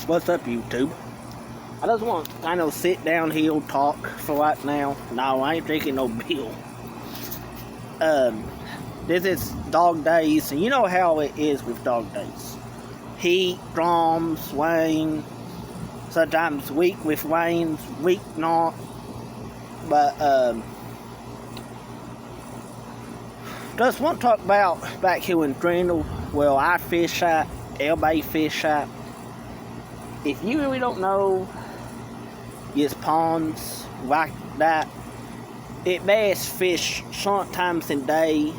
What's up, YouTube? I just want to kind of sit down here and talk for right now. No, I ain't drinking no beer. This is dog days, and you know how it is with dog days. Heat, drums, rain, sometimes week with rain, week not. But, just want to talk about back here in Grindle, where I fish at, everybody fish at. If you really don't know, these ponds like that, it bass fish sometimes in day.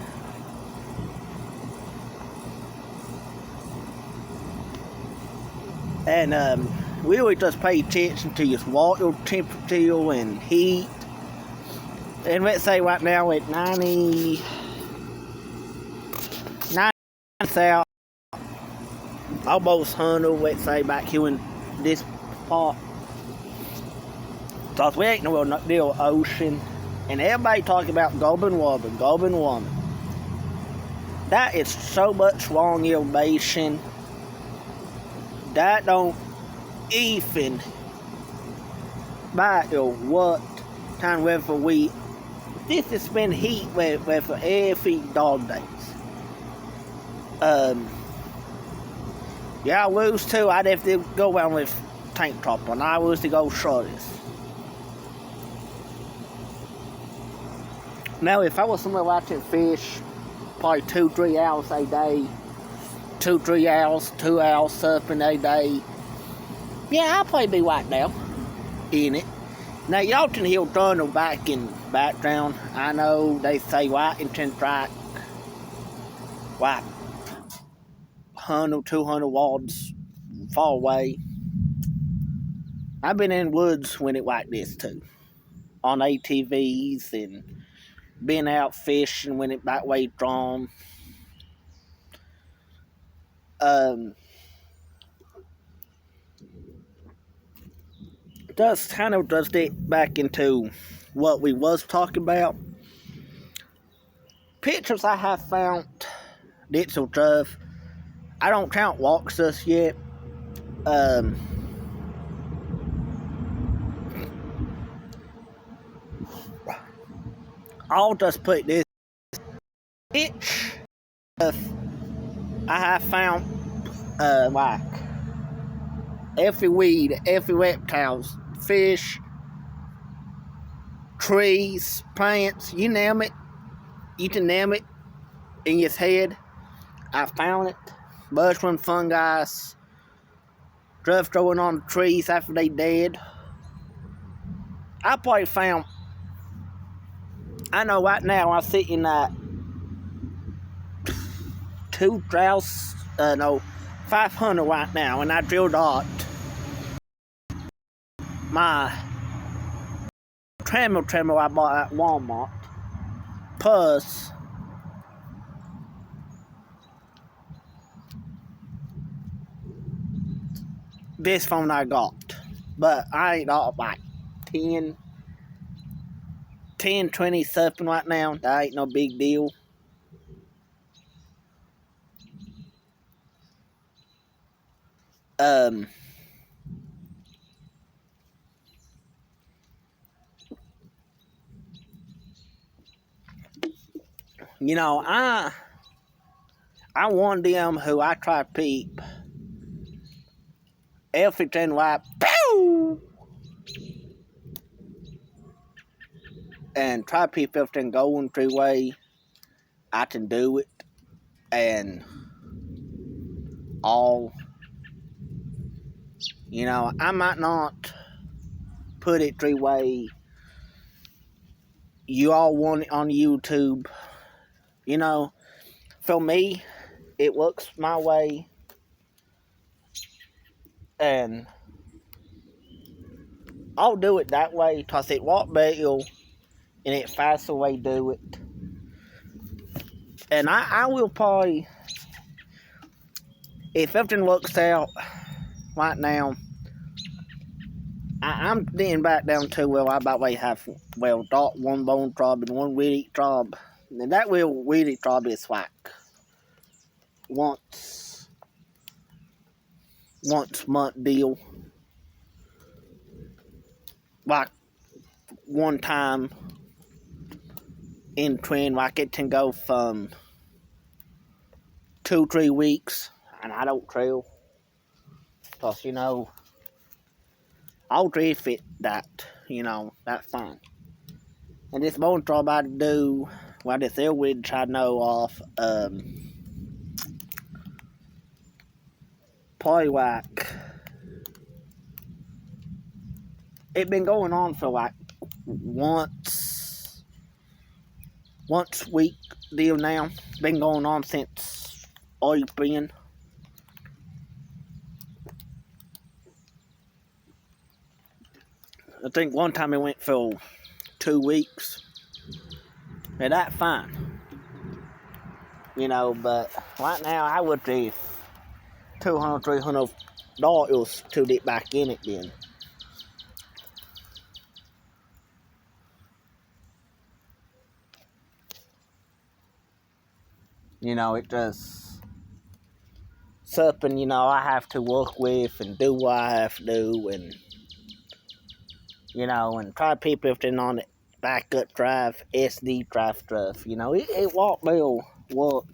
And really just pay attention to your water temperature and heat. And let's say right now at 90 south, almost 100, let's say back here in this part. Cause we ain't no real ocean. And everybody talking about global warming. That is so much wrong information. That don't even matter what kind of weather we. This has been heat weather for every dog days. Yeah, I lose too. I'd have to go around with tank top on. I lose to go shortest. Now, if I was somewhere watching fish, probably 2-3 hours a day, 2-3 hours, 2 hours surfing a day, yeah, I'll probably be right now in it. Now, y'all can hear Donald back in background. I know they say Whitington track, like 100, 200 yards far away. I've been in woods when it like this too, on ATVs and been out fishing when it that way drawn. Just kind of does get back into what we was talking about. Pictures I have found, it's so tough. I don't count walks just yet. I'll just put this. Each I have found, like every weed, every reptiles, fish, trees, plants, you name it. You can name it in your head. I found it. Mushroom, fungi, stuff growing on the trees after they dead. I probably found, I know right now I'm sitting at 500 right now, and I drilled out my trimmer I bought at Walmart, plus this phone I got. But I ain't got like 10, 20 something right now. That ain't no big deal. You know, I want them who I try to peep everything like pew, and try to peep everything going through way I can do it, and all. You know, I might not put it through way you all want it on YouTube. You know, for me, it works my way, and I'll do it that way because it won't better and it faster way to do it. And I will probably, if everything works out right now, I'm getting back down to where I about way have, dot one bone job and one weed job. And that weed job is like once once a month deal. Like one time in between, like it can go from 2-3 weeks, and I don't trail. Because, I'll drift it that, that's fine. And this morning job I do, well, this which I know of, probably like, it been going on for like once a week deal now. Been going on since I've been. I think one time it went for 2 weeks. And that's fine. But right now I would do $200, $300 to get back in it then. It just something, I have to work with and do what I have to do and and try people if they're on it backup drive, SD drive stuff. It won't be work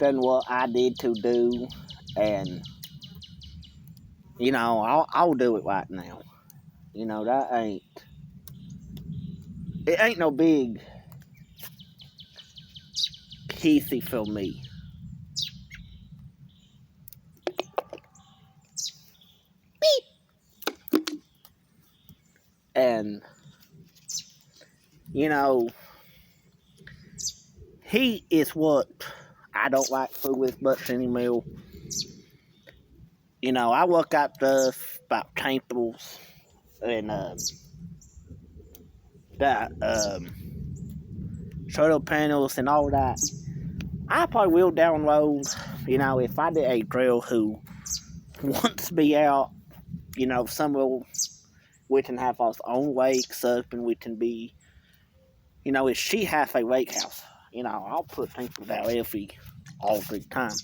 than what I did to do, and I'll do it right now. That ain't no big easy for me. And he is what I don't like food with much anymore. I work out stuff about temples and that solar panels and all that. I probably will download, if I did a drill who wants to be out, somewhere we can have our own wakes up and we can be, if she has a wake house, I'll put people out all the time.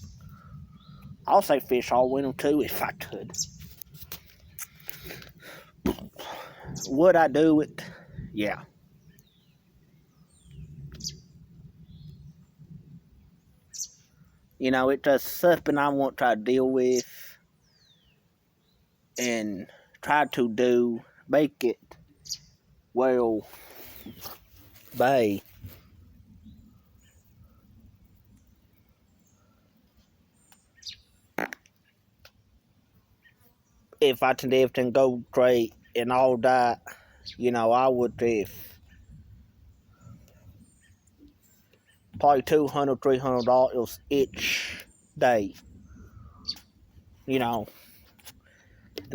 I'll say fish all winter too if I could. Would I do it? Yeah. It's just something I want to try to deal with and try to make it well, bay. If I can live and go great and all that, I would live probably $200, $300 each day. And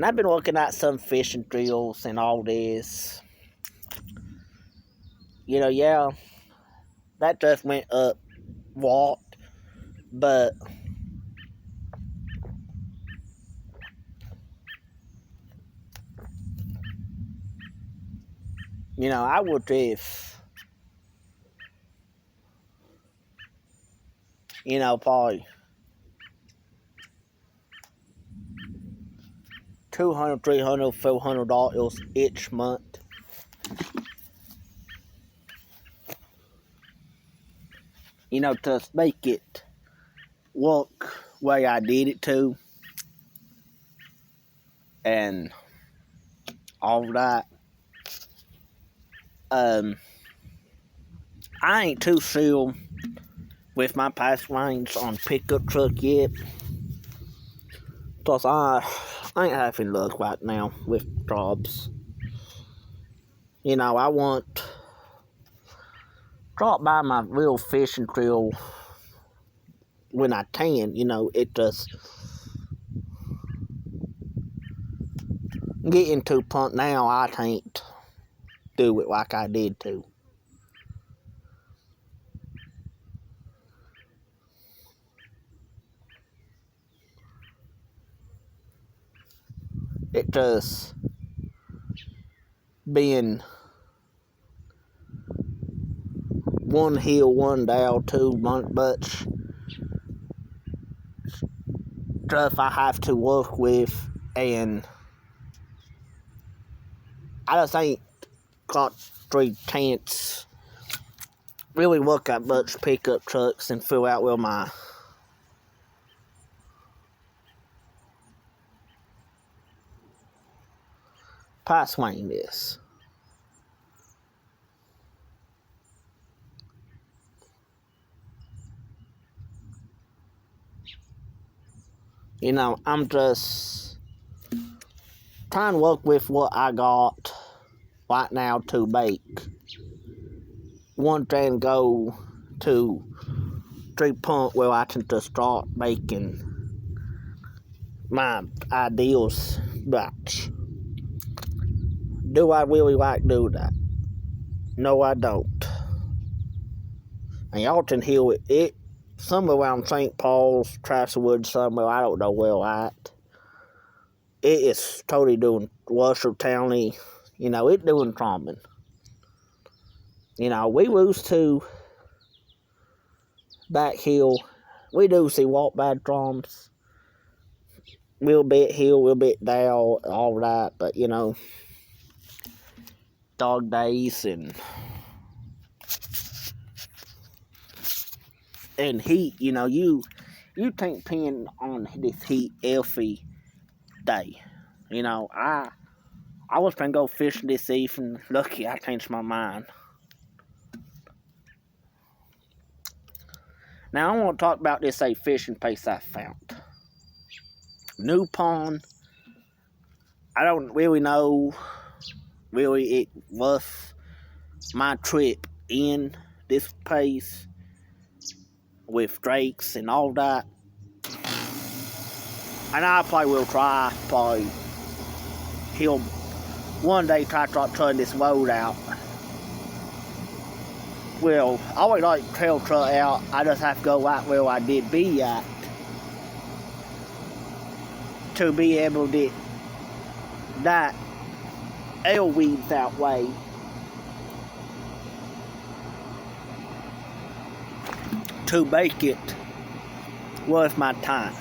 I've been looking at some fishing drills and all this. Yeah, that just went up what, but I would if probably $200, $300, $400 each month. To make it work way I did it to, and all that. I ain't too sure with my past range on pickup truck yet, cause I ain't having luck right now with jobs. I want drop by my real fishing drill when I can. It just getting to a point now I can't do it like I did to. It just being one hill, one down, two bunch stuff I have to work with, and I just ain't got 3 tenths really work at much pickup trucks and fill out with my pass swing this. You know, I'm just trying to work with what I got right now to bake. One day go to 3 point where I can just start making my ideals batch. Do I really like do that? No, I don't. And y'all can hear it somewhere around St. Paul's, Tracerwood, somewhere, I don't know where at. It is totally doing Washoe County. You know, it's doing trombone. You know, we used to back hill. We do see walk bad drums. Little bit hill, little bit down, all that. But, you know, dog days and heat, you know, you take pen on this heat every day. You know, I was trying to go fishing this evening. Lucky I changed my mind. Now I want to talk about this fishing place I found. New pond. I don't really know. Really, it was my trip in this place with drakes and all that. And I probably will try, he'll one day try trying this load out. Well, I always like trail truck out. I just have to go right where I did be at to be able to get that weeds that way. To make it worth my time.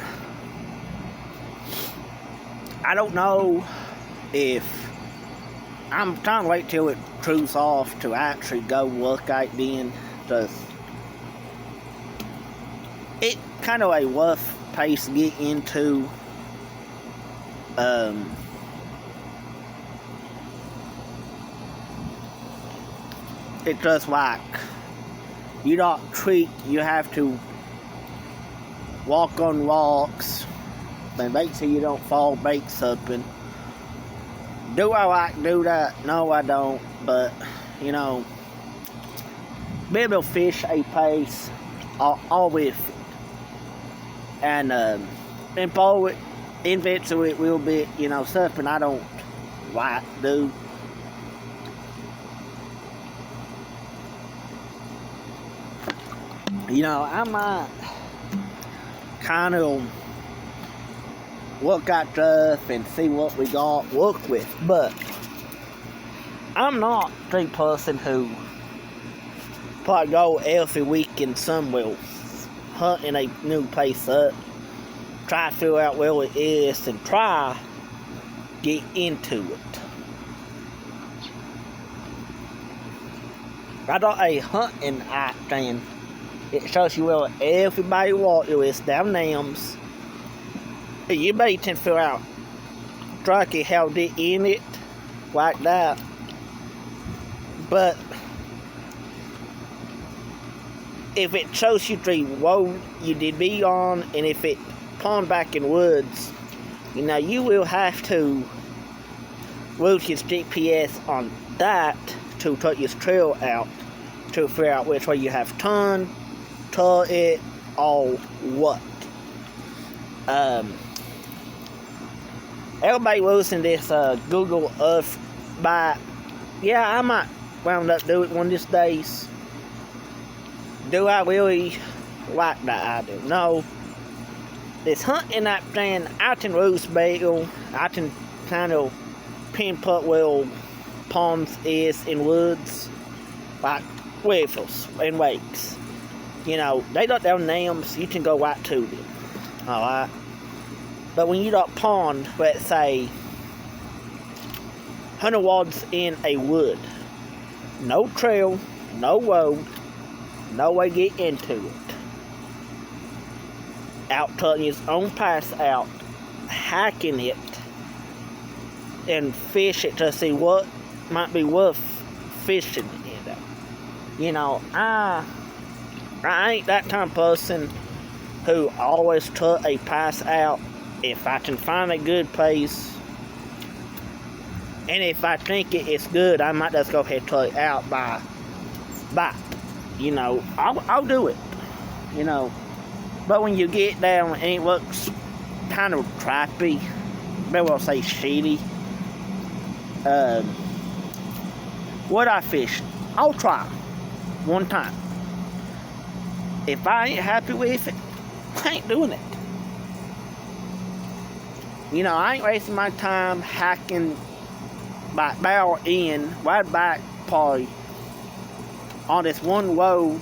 I don't know if I'm trying to wait till it cools off to actually go look at then. It's kind of a rough place to get into. It's just like you don't treat, you have to walk on rocks and make sure you don't fall bait something. Do I like to do that? No, I don't. But, you know, be able to fish a place all with it. And follow it, eventually it will be, you know, something I don't like to do. You know, I might kind of look at stuff and see what we got, work with, but I'm not the person who probably go every weekend somewhere hunting a new place up, try to figure out where it is and try get into it. I got a hunting app thing. It shows you where everybody water is down names. You may can figure out Truckee held it in it like that. But if it shows you the road you did be on, and if it pond back in woods, you know, you will have to route your GPS on that to cut your trail out to figure out which way you have turned, it, or what. Everybody using this Google Earth by, yeah, I might wound up do it one of these days. Do I really like that idea? No. This hunting app thing, I can lose bail. I can kind of pinpoint where ponds is in woods, like rivers and lakes. You know, they got their names, you can go right to them. Alright? But when you got pond, let's say 100 yards in a wood, no trail, no road, no way to get into it. Out cutting his own path out, hacking it, and fish it to see what might be worth fishing it. You know, I ain't that kind of person who always cut a pass out if I can find a good place. And if I think it's good, I might just go ahead and cut it out by you know, I'll do it. You know. But when you get down and it looks kind of crappy, maybe I'll say shitty, what I fish, I'll try one time. If I ain't happy with it, I ain't doing it. You know, I ain't wasting my time hacking by barrel in, right back probably on this one road,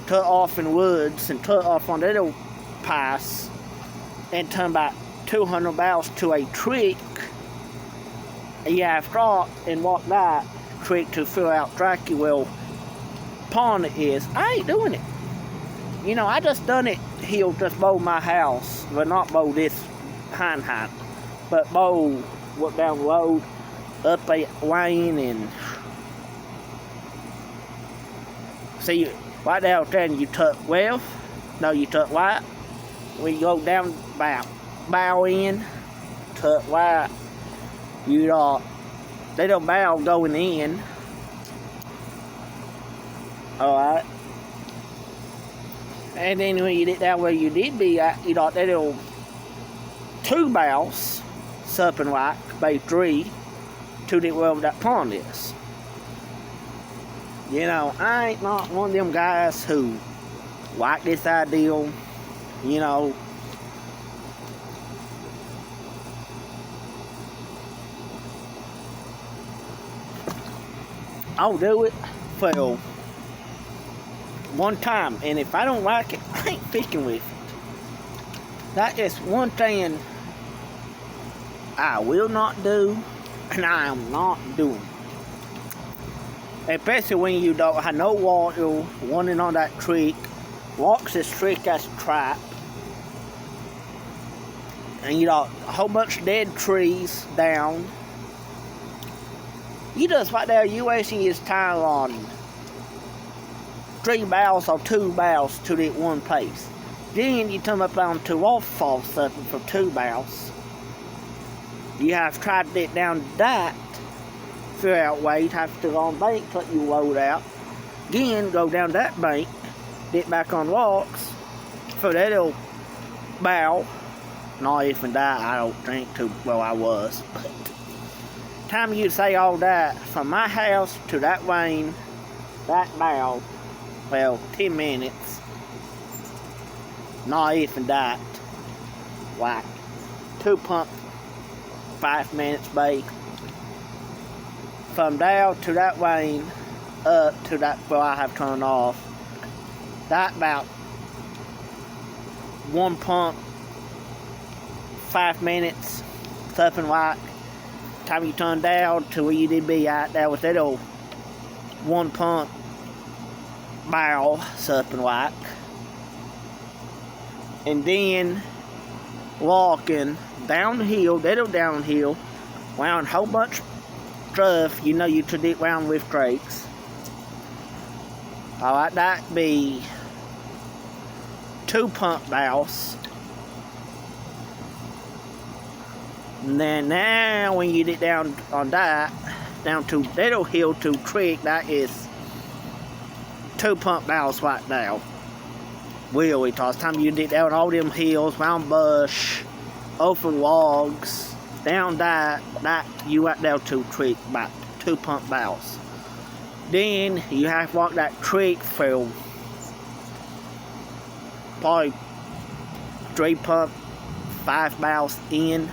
cut off in woods and cut off on that little pass, and turn about 200 barrels to a creek. And you have to stop and walk that creek to fill out Dracky well pond is. I ain't doing it. You know, I just done it. He'll just mow my house, but not mow this hind, but mow what down the road, up a lane, and see right down there. You tuck left, no, you tuck right. When you go down about bow in, tuck right. You got little bow going in. Alright. And then when you get down where you did be at, you got that little 2 bows, something like, maybe 3, to the where that pond is. You know, I ain't not one of them guys who like this ideal, you know. I'll do it for one time, and if I don't like it, I ain't fishing with it. That is one thing I will not do, and I am not doing. Especially when you don't have no water running on that creek, walks this creek as a trap, and you got a whole bunch of dead trees down. You just right there, you wasting his time on 3 barrels or 2 barrels to that one place. Then you come up on to waterfall something for 2 barrels. You have to try to get down that figure out way. You have to go on bank, cut your load out. Then go down that bank, get back on rocks for that little barrel. Not even that, I don't think too well. I was, but time you say all that from my house to that lane, that barrel, well, 10 minutes. Not even that. Like 2 pump, 5 minutes, babe. From there to that lane, up to that where I have turned off, that about 1 pump, 5 minutes, something like. Time you turn down to where you did be at, that was that old 1 pump barrel, something like. And then walking downhill, that old downhill, around a whole bunch of stuff, you know, you could get around with drakes. Alright, that be 2 pump barrels. And then now when you get down on that, down to Little Hill to Creek, that is 2 pump barrels right now. Really, cause time you get down all them hills, round bush, over logs, down that you right down to Creek, about 2 pump barrels. Then you have to walk that creek for probably 3 pump, 5 barrels in.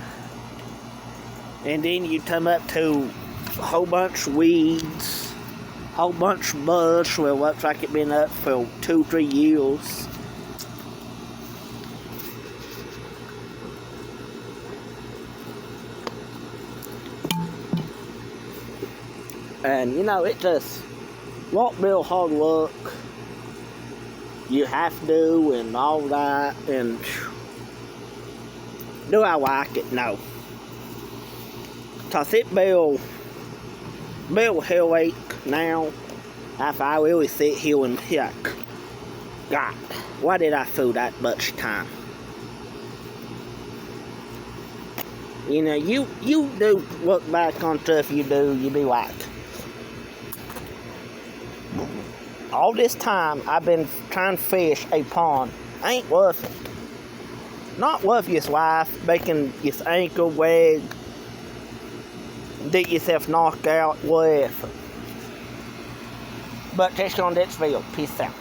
And then you come up to a whole bunch of weeds, a whole bunch of bush where it looks like it's been up for 2-3 years. And you know, it just won't be hard work. You have to and all that, and do I like it? No. Cause it will headache now if I really sit here and be like, God, why did I fool that much time? You know, you do look back on stuff you do, you be like, all this time I've been trying to fish a pond, ain't worth it. Not worth your life, making your ankle, leg, get yourself knocked out, worth it. But just on this video, peace out.